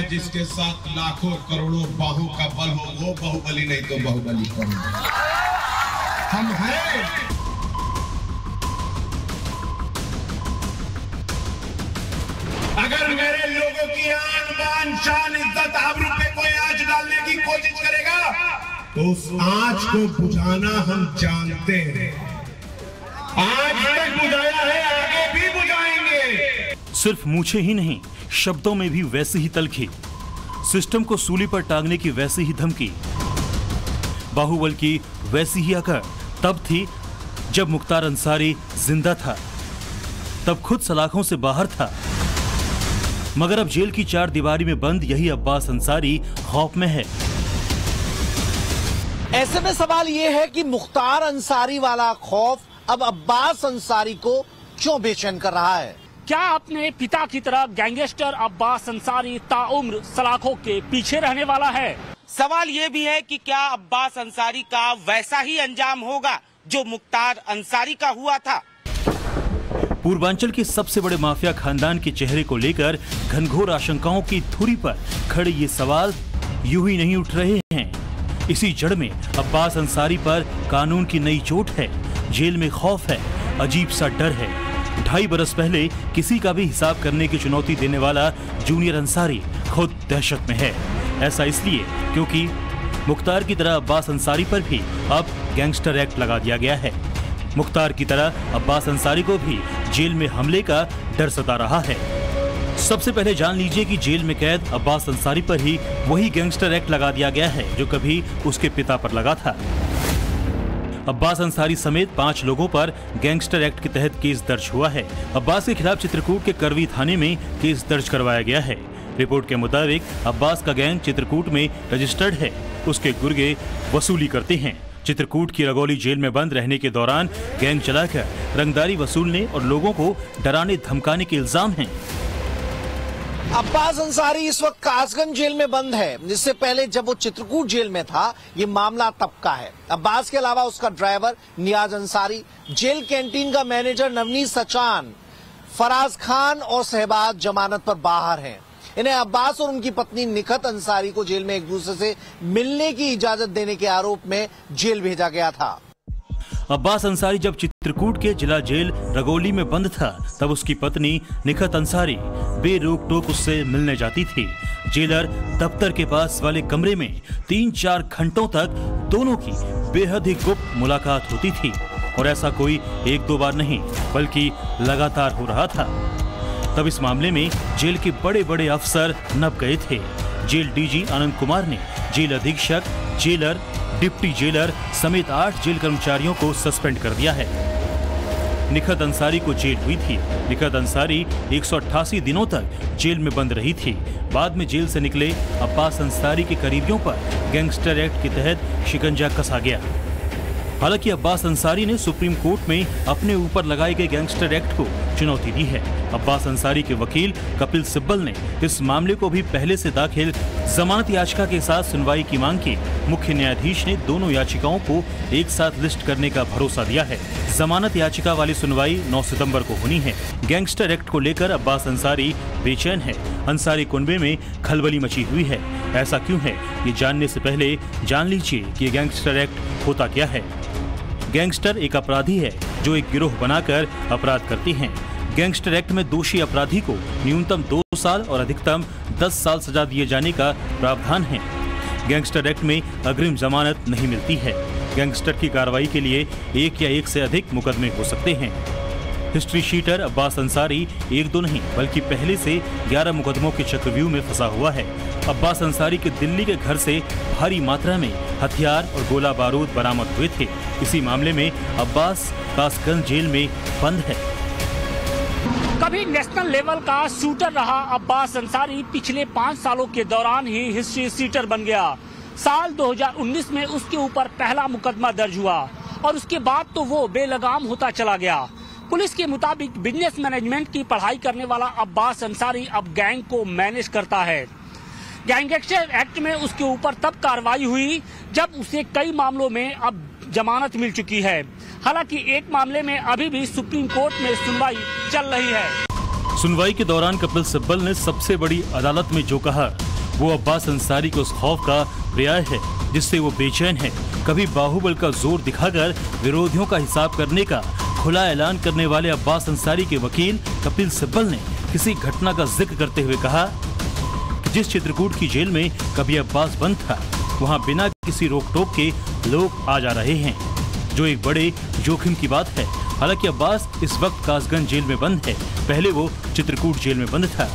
जिसके साथ लाखों करोड़ों बाहों का बल हो, वो बाहुबली नहीं तो बाहुबली कौन? हम हैं। अगर मेरे लोगों की आन बान शान इज्जत आबरू पे कोई आंच डालने की कोशिश करेगा तो उस आंच को बुझाना हम जानते हैं। आज तक बुझाया है, आगे भी बुझाएंगे। सिर्फ मूछें ही नहीं, शब्दों में भी वैसी ही तलखी, सिस्टम को सूली पर टांगने की वैसी ही धमकी। बाहुबल की वैसी ही अकड़ तब थी जब मुख्तार अंसारी जिंदा था, तब खुद सलाखों से बाहर था। मगर अब जेल की चार दीवारी में बंद यही अब्बास अंसारी खौफ में है। ऐसे में सवाल यह है कि मुख्तार अंसारी वाला खौफ अब अब्बास अंसारी को क्यों बेचैन कर रहा है? क्या अपने पिता की तरह गैंगस्टर अब्बास अंसारी ताउम्र सलाखों के पीछे रहने वाला है? सवाल ये भी है कि क्या अब्बास अंसारी का वैसा ही अंजाम होगा जो मुख्तार अंसारी का हुआ था? पूर्वांचल के सबसे बड़े माफिया खानदान के चेहरे को लेकर घनघोर आशंकाओं की धुरी पर खड़े ये सवाल यूं ही नहीं उठ रहे हैं। इसी जड़ में अब्बास अंसारी पर कानून की नई चोट है, जेल में खौफ है, अजीब सा डर है। 2.5 बरस पहले किसी का भी हिसाब करने की चुनौती देने वाला जूनियर अंसारी खुद दहशत में है। ऐसा इसलिए क्योंकि मुख्तार की तरह अब्बास अंसारी पर भी अब गैंगस्टर एक्ट लगा दिया गया है। मुख्तार की तरह अब्बास अंसारी को भी जेल में हमले का डर सता रहा है। सबसे पहले जान लीजिए कि जेल में कैद अब्बास अंसारी पर ही वही गैंगस्टर एक्ट लगा दिया गया है जो कभी उसके पिता पर लगा था। अब्बास अंसारी समेत 5 लोगों पर गैंगस्टर एक्ट के तहत केस दर्ज हुआ है। अब्बास के खिलाफ चित्रकूट के करवी थाने में केस दर्ज करवाया गया है। रिपोर्ट के मुताबिक अब्बास का गैंग चित्रकूट में रजिस्टर्ड है। उसके गुर्गे वसूली करते हैं। चित्रकूट की रगौली जेल में बंद रहने के दौरान गैंग चलाकर रंगदारी वसूलने और लोगों को डराने धमकाने के इल्जाम हैं। अब्बास अंसारी इस वक्त कासगंज जेल में बंद है। जिससे पहले जब वो चित्रकूट जेल में था, ये मामला तब का है। अब्बास के अलावा उसका ड्राइवर नियाज अंसारी, जेल कैंटीन का मैनेजर नवनीत सचान, फराज खान और शहबाज जमानत पर बाहर हैं। इन्हें अब्बास और उनकी पत्नी निखत अंसारी को जेल में एक दूसरे से मिलने की इजाजत देने के आरोप में जेल भेजा गया था। अब्बास अंसारी जब चित्रकूट के जिला जेल रगौली में बंद था, तब उसकी पत्नी निखत अंसारी बेरोक टोक उससे मिलने जाती थी। जेलर दफ्तर के पास वाले कमरे में 3-4 घंटों तक दोनों की बेहद ही गुप्त मुलाकात होती थी और ऐसा कोई 1-2 बार नहीं बल्कि लगातार हो रहा था। तब इस मामले में जेल के बड़े बड़े अफसर नप गए थे। जेल डीजी आनंद कुमार ने जेल अधीक्षक, जेलर, डिप्टी जेलर समेत 8 जेल कर्मचारियों को सस्पेंड कर दिया है। निखत अंसारी को जेल हुई थी। निखत अंसारी 188 दिनों तक जेल में बंद रही थी। बाद में जेल से निकले अब्बास अंसारी के करीबियों पर गैंगस्टर एक्ट के तहत शिकंजा कसा गया। हालांकि अब्बास अंसारी ने सुप्रीम कोर्ट में अपने ऊपर लगाए गए गैंगस्टर एक्ट को चुनौती दी है। अब्बास अंसारी के वकील कपिल सिब्बल ने इस मामले को भी पहले से दाखिल जमानत याचिका के साथ सुनवाई की मांग की। मुख्य न्यायाधीश ने दोनों याचिकाओं को एक साथ लिस्ट करने का भरोसा दिया है। जमानत याचिका वाली सुनवाई 9 सितंबर को होनी है। गैंगस्टर एक्ट को लेकर अब्बास अंसारी बेचैन है। अंसारी कुनबे में खलबली मची हुई है। ऐसा क्यों है, ये जानने से पहले जान लीजिए कि गैंगस्टर एक्ट होता क्या है। गैंगस्टर एक अपराधी है जो एक गिरोह बनाकर अपराध करते हैं। गैंगस्टर एक्ट में दोषी अपराधी को न्यूनतम 2 साल और अधिकतम 10 साल सजा दिए जाने का प्रावधान है। गैंगस्टर एक्ट में अग्रिम जमानत नहीं मिलती है। गैंगस्टर की कार्रवाई के लिए 1 या 1 से अधिक मुकदमे हो सकते हैं। हिस्ट्री शीटर अब्बास अंसारी 1-2 नहीं बल्कि पहले से 11 मुकदमों के चक्रव्यूह में फंसा हुआ है। अब्बास अंसारी के दिल्ली के घर से भारी मात्रा में हथियार और गोला बारूद बरामद हुए थे। इसी मामले में अब्बास कासगंज जेल में बंद है। कभी नेशनल लेवल का शूटर रहा अब्बास अंसारी पिछले 5 सालों के दौरान ही हिस्ट्री शीटर बन गया। साल 2019 में उसके ऊपर पहला मुकदमा दर्ज हुआ और उसके बाद तो वो बेलगाम होता चला गया। पुलिस के मुताबिक बिजनेस मैनेजमेंट की पढ़ाई करने वाला अब्बास अंसारी अब गैंग को मैनेज करता है। गैंगस्टर एक्ट में उसके ऊपर तब कार्रवाई हुई जब उसे कई मामलों में अब जमानत मिल चुकी है। हालांकि एक मामले में अभी भी सुप्रीम कोर्ट में सुनवाई चल रही है। सुनवाई के दौरान कपिल सिब्बल ने सबसे बड़ी अदालत में जो कहा वो अब्बास अंसारी को उस खौफ का पर्याय है जिससे वो बेचैन है। कभी बाहुबल का जोर दिखाकर विरोधियों का हिसाब करने का खुला ऐलान करने वाले अब्बास अंसारी के वकील कपिल सिब्बल ने किसी घटना का जिक्र करते हुए कहा कि जिस चित्रकूट की जेल में कभी अब्बास बंद था, वहां बिना किसी रोक टोक के लोग आ जा रहे हैं, जो एक बड़े जोखिम की बात है। हालांकि अब्बास इस वक्त कासगंज जेल में बंद है, पहले वो चित्रकूट जेल में बंद था।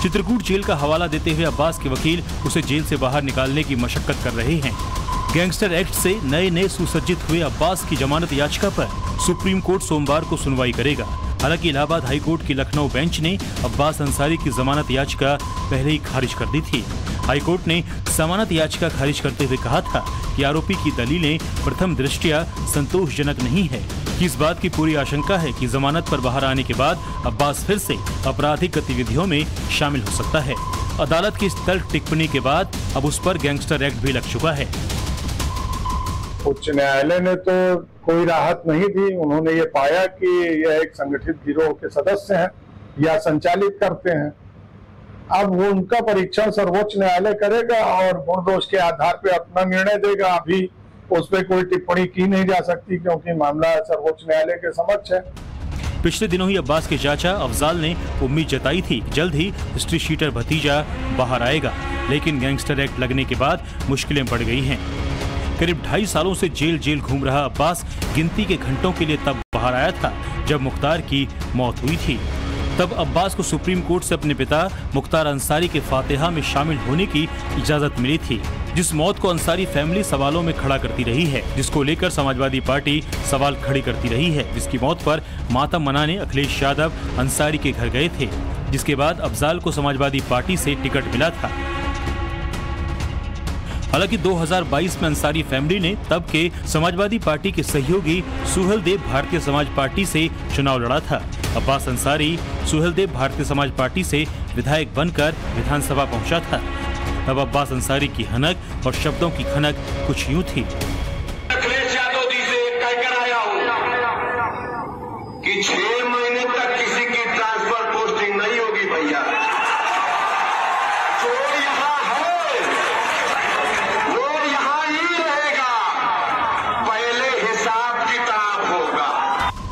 चित्रकूट जेल का हवाला देते हुए अब्बास के वकील उसे जेल से बाहर निकालने की मशक्कत कर रहे हैं। गैंगस्टर एक्ट से नए सुसज्जित हुए अब्बास की जमानत याचिका पर सुप्रीम कोर्ट सोमवार को सुनवाई करेगा। हालांकि इलाहाबाद हाई कोर्ट की लखनऊ बेंच ने अब्बास अंसारी की जमानत याचिका पहले ही खारिज कर दी थी। हाई कोर्ट ने जमानत याचिका खारिज करते हुए कहा था कि आरोपी की दलीलें प्रथम दृष्टया संतोषजनक नहीं है, कि इस बात की पूरी आशंका है कि जमानत पर बाहर आने के बाद अब्बास फिर से आपराधिक गतिविधियों में शामिल हो सकता है। अदालत की इस तल्ख टिप्पणी के बाद अब उस पर गैंगस्टर एक्ट भी लग चुका है। उच्च न्यायालय ने तो कोई राहत नहीं दी। उन्होंने ये पाया कि यह एक संगठित गिरोह के सदस्य हैं या संचालित करते हैं। अब वो उनका परीक्षण सर्वोच्च न्यायालय करेगा और गुण दोष के आधार पर अपना निर्णय देगा। अभी उस पर कोई टिप्पणी की नहीं जा सकती क्योंकि मामला सर्वोच्च न्यायालय के समक्ष है। पिछले दिनों ही अब्बास के चाचा अफजाल ने उम्मीद जताई थी जल्द ही हिस्ट्री शीटर भतीजा बाहर आएगा, लेकिन गैंगस्टर एक्ट लगने के बाद मुश्किलें बढ़ गई हैं। करीब 2.5 सालों से जेल घूम रहा अब्बास गिनती के घंटों के लिए तब बाहर आया था जब मुख्तार की मौत हुई थी। तब अब्बास को सुप्रीम कोर्ट से अपने पिता मुख्तार अंसारी के फातिहा में शामिल होने की इजाजत मिली थी, जिस मौत को अंसारी फैमिली सवालों में खड़ा करती रही है, जिसको लेकर समाजवादी पार्टी सवाल खड़ी करती रही है, जिसकी मौत पर मातम मनाने अखिलेश यादव अंसारी के घर गए थे, जिसके बाद अफजाल को समाजवादी पार्टी से टिकट मिला था। हालांकि 2022 में अंसारी फैमिली ने तब के समाजवादी पार्टी के सहयोगी सुहेलदेव भारतीय समाज पार्टी से चुनाव लड़ा था। अब्बास अंसारी सुहेलदेव भारतीय समाज पार्टी से विधायक बनकर विधानसभा पहुंचा था। तब अब्बास अंसारी की हनक और शब्दों की खनक कुछ यूं थी। अखिलेश यादव जी से कहकर आया हूं कि 6 महीने तक किसी की ट्रांसफर पोस्टिंग नहीं होगी भैया। जो यहां है वो यहां ही रहेगा, पहले हिसाब किताब होगा।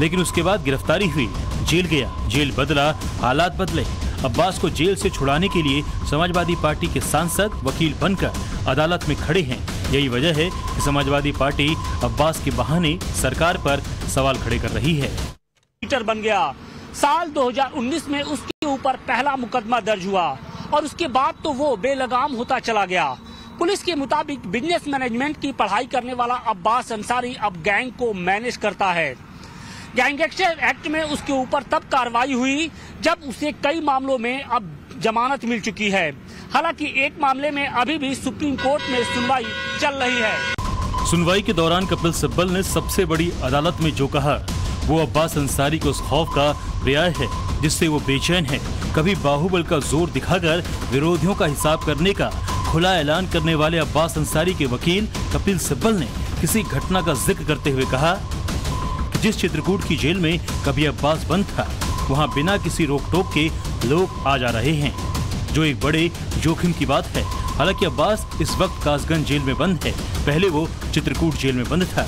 लेकिन उसके बाद गिरफ्तारी हुई, जेल गया, जेल बदला, हालात बदले। अब्बास को जेल से छुड़ाने के लिए समाजवादी पार्टी के सांसद वकील बनकर अदालत में खड़े हैं। यही वजह है कि समाजवादी पार्टी अब्बास के बहाने सरकार पर सवाल खड़े कर रही है। शीटर बन गया। साल 2019 में उसके ऊपर पहला मुकदमा दर्ज हुआ और उसके बाद तो वो बेलगाम होता चला गया। पुलिस के मुताबिक बिजनेस मैनेजमेंट की पढ़ाई करने वाला अब्बास अंसारी अब गैंग को मैनेज करता है। गैंगस्टर एक्ट में उसके ऊपर तब कार्रवाई हुई जब उसे कई मामलों में अब जमानत मिल चुकी है। हालांकि एक मामले में अभी भी सुप्रीम कोर्ट में सुनवाई चल रही है। सुनवाई के दौरान कपिल सिब्बल ने सबसे बड़ी अदालत में जो कहा वो अब्बास अंसारी के उस खौफ का पर्याय है जिससे वो बेचैन है। कभी बाहुबल का जोर दिखाकर विरोधियों का हिसाब करने का खुला ऐलान करने वाले अब्बास अंसारी के वकील कपिल सिब्बल ने किसी घटना का जिक्र करते हुए कहा कि जिस चित्रकूट की जेल में कभी अब्बास बंद था, वहां बिना किसी रोक टोक के लोग आ जा रहे हैं, जो एक बड़े जोखिम की बात है। हालांकि अब्बास इस वक्त कासगंज जेल में बंद है, पहले वो चित्रकूट जेल में बंद था।